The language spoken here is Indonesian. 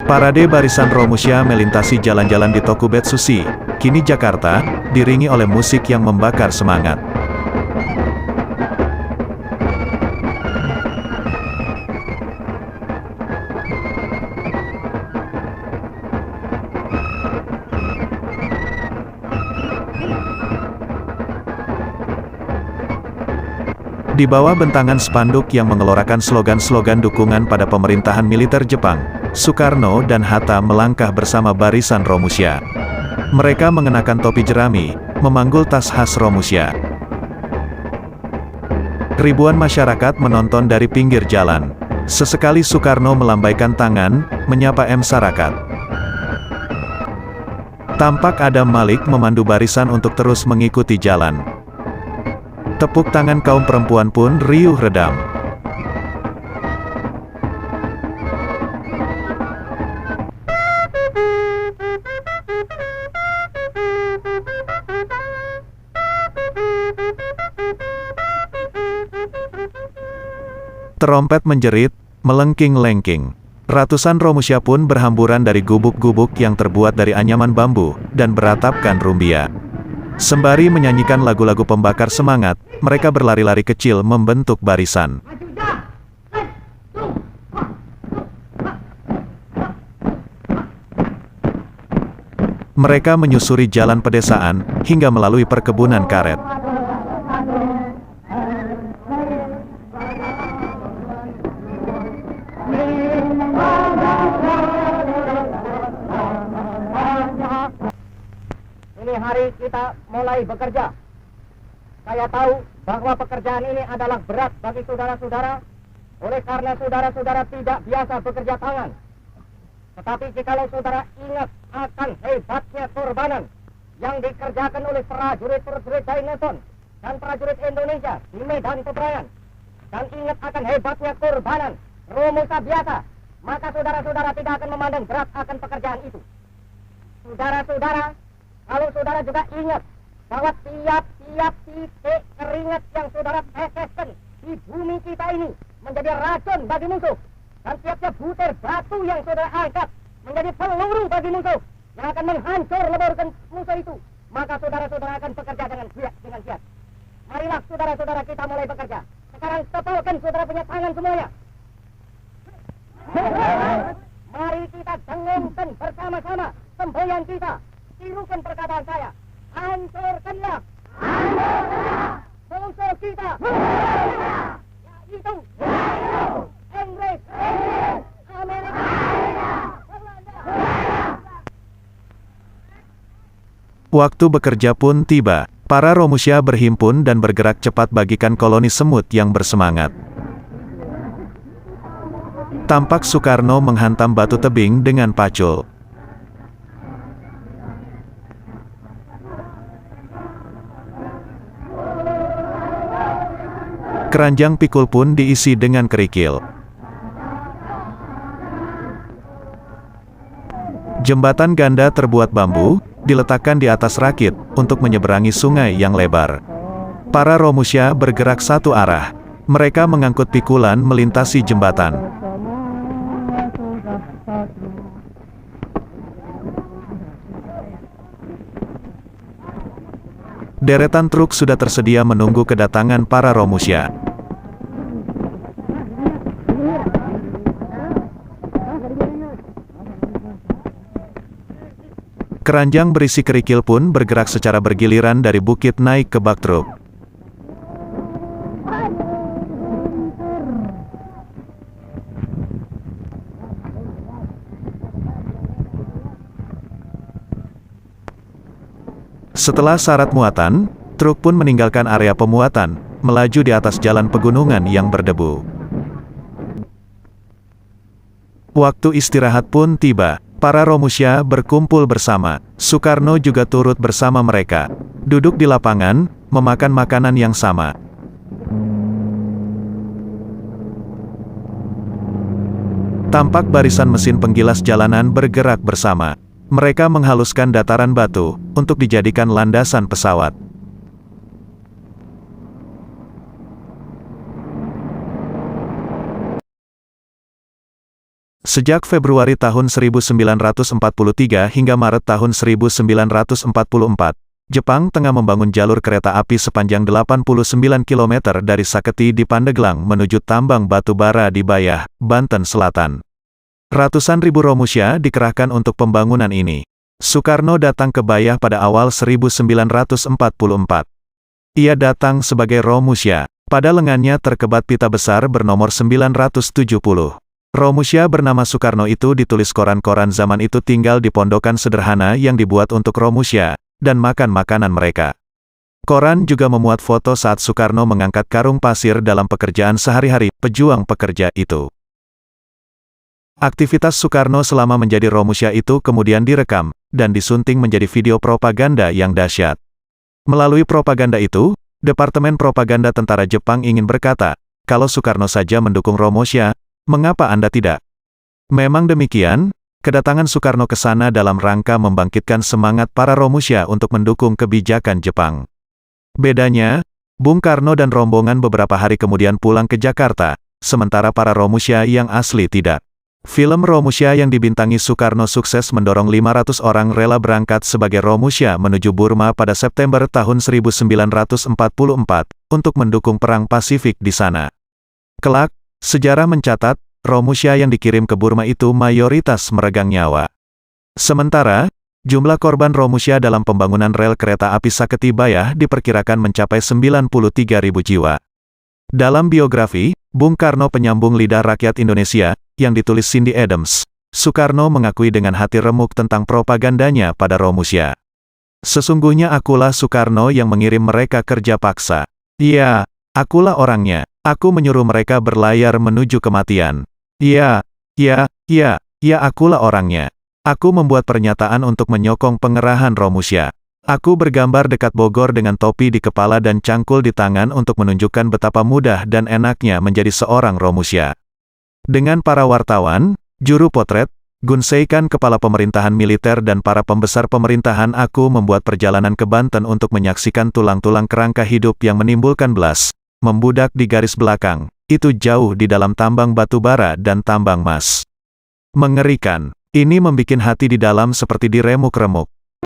Parade barisan Romusha melintasi jalan-jalan di Tokubetsushi, kini Jakarta, diringi oleh musik yang membakar semangat. Di bawah bentangan spanduk yang mengelorakan slogan-slogan dukungan pada pemerintahan militer Jepang, Soekarno dan Hatta melangkah bersama barisan Romusha. Mereka mengenakan topi jerami, memanggul tas khas Romusha. Ribuan masyarakat menonton dari pinggir jalan. Sesekali Soekarno melambaikan tangan, menyapa masyarakat. Tampak Adam Malik memandu barisan untuk terus mengikuti jalan. Tepuk tangan kaum perempuan pun riuh redam. Terompet menjerit, melengking-lengking. Ratusan Romusha pun berhamburan dari gubuk-gubuk yang terbuat dari anyaman bambu, dan beratapkan rumbia. Sembari menyanyikan lagu-lagu pembakar semangat, mereka berlari-lari kecil membentuk barisan. Mereka menyusuri jalan pedesaan, hingga melalui perkebunan karet. Ini hari kita mulai bekerja. Saya tahu bahwa pekerjaan ini adalah berat bagi saudara-saudara, oleh karena saudara-saudara tidak biasa bekerja tangan. Tetapi jikalau saudara ingat akan hebatnya korbanan yang dikerjakan oleh prajurit-prajurit Dainoson dan prajurit Indonesia di medan peperangan, dan ingat akan hebatnya korbanan Romusha biasa, maka saudara-saudara tidak akan memandang berat akan pekerjaan itu. Saudara-saudara, kalau saudara juga ingat bahwa tiap-tiap titik keringat yang saudara teteskan di bumi kita ini menjadi racun bagi musuh, dan tiap-tiap butir batu yang saudara angkat menjadi peluru bagi musuh yang akan menghancur leburkan musuh itu, maka saudara-saudara akan bekerja dengan giat. Marilah saudara-saudara kita mulai bekerja. Sekarang tepalkan saudara punya tangan semuanya. Mari kita dengungkan bersama-sama semboyan kita. Tirukan perkataan saya. Hancurkanlah musuh kita. Yaitu Inggris, Amerika, Belanda. Waktu bekerja pun tiba. Para Romusha berhimpun dan bergerak cepat bagikan koloni semut yang bersemangat. Tampak Soekarno menghantam batu tebing dengan pacul. Keranjang pikul pun diisi dengan kerikil. Jembatan ganda terbuat bambu, diletakkan di atas rakit, untuk menyeberangi sungai yang lebar. Para Romusha bergerak satu arah. Mereka mengangkut pikulan melintasi jembatan. Deretan truk sudah tersedia menunggu kedatangan para Romusha. Keranjang berisi kerikil pun bergerak secara bergiliran dari bukit naik ke bak truk. Setelah syarat muatan, truk pun meninggalkan area pemuatan, melaju di atas jalan pegunungan yang berdebu. Waktu istirahat pun tiba. Para Romusha berkumpul bersama. Soekarno juga turut bersama mereka. Duduk di lapangan, memakan makanan yang sama. Tampak barisan mesin penggilas jalanan bergerak bersama. Mereka menghaluskan dataran batu, untuk dijadikan landasan pesawat. Sejak Februari tahun 1943 hingga Maret tahun 1944, Jepang tengah membangun jalur kereta api sepanjang 89 km dari Saketi di Pandeglang menuju tambang batu bara di Bayah, Banten Selatan. Ratusan ribu Romusha dikerahkan untuk pembangunan ini. Soekarno datang ke Bayah pada awal 1944. Ia datang sebagai Romusha. Pada lengannya terkebat pita besar bernomor 970. Romusha bernama Soekarno itu ditulis koran-koran zaman itu tinggal di pondokan sederhana yang dibuat untuk Romusha, dan makan makanan mereka. Koran juga memuat foto saat Soekarno mengangkat karung pasir dalam pekerjaan sehari-hari pejuang pekerja itu. Aktivitas Soekarno selama menjadi Romusha itu kemudian direkam, dan disunting menjadi video propaganda yang dahsyat. Melalui propaganda itu, Departemen Propaganda Tentara Jepang ingin berkata, kalau Soekarno saja mendukung Romusha, mengapa Anda tidak? Memang demikian, kedatangan Soekarno ke sana dalam rangka membangkitkan semangat para Romusha untuk mendukung kebijakan Jepang. Bedanya, Bung Karno dan rombongan beberapa hari kemudian pulang ke Jakarta, sementara para Romusha yang asli tidak. Film Romusha yang dibintangi Soekarno sukses mendorong 500 orang rela berangkat sebagai Romusha menuju Burma pada September tahun 1944, untuk mendukung Perang Pasifik di sana. Kelak, sejarah mencatat, Romusha yang dikirim ke Burma itu mayoritas meregang nyawa. Sementara, jumlah korban Romusha dalam pembangunan rel kereta api Saketi Bayah diperkirakan mencapai 93.000 jiwa. Dalam biografi, Bung Karno Penyambung Lidah Rakyat Indonesia, yang ditulis Cindy Adams, Soekarno mengakui dengan hati remuk tentang propagandanya pada Romusha. Sesungguhnya akulah Soekarno yang mengirim mereka kerja paksa. Iya, akulah orangnya. Aku menyuruh mereka berlayar menuju kematian. Iya, akulah orangnya. Aku membuat pernyataan untuk menyokong pengerahan Romusha. Aku bergambar dekat Bogor dengan topi di kepala dan cangkul di tangan untuk menunjukkan betapa mudah dan enaknya menjadi seorang Romusha. Dengan para wartawan, juru potret, gunseikan kepala pemerintahan militer dan para pembesar pemerintahan, aku membuat perjalanan ke Banten untuk menyaksikan tulang-tulang kerangka hidup yang menimbulkan belas, membudak di garis belakang, itu jauh di dalam tambang batu bara dan tambang emas. Mengerikan, ini membikin hati di dalam seperti diremuk-remuk.